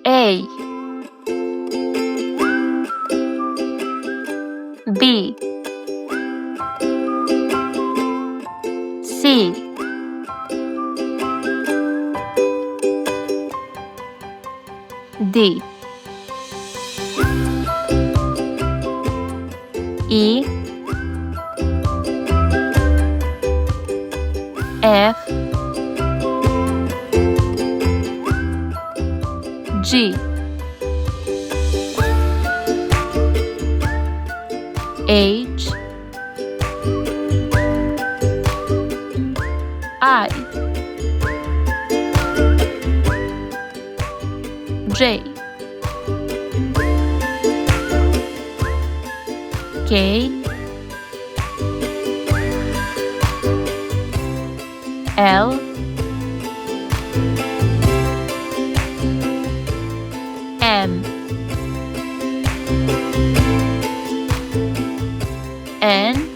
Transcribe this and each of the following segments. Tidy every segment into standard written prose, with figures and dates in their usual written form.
A B C D E F G H I J K L M N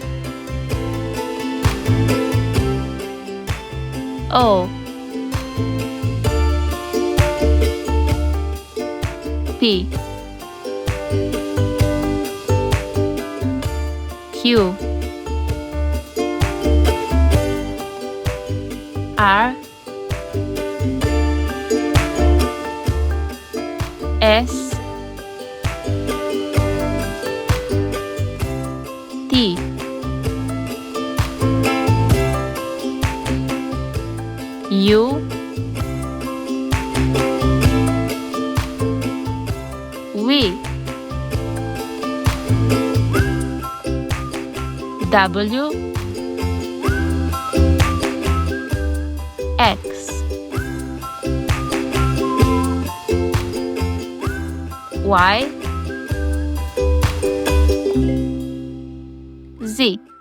O P Q R S T U V W X Y Z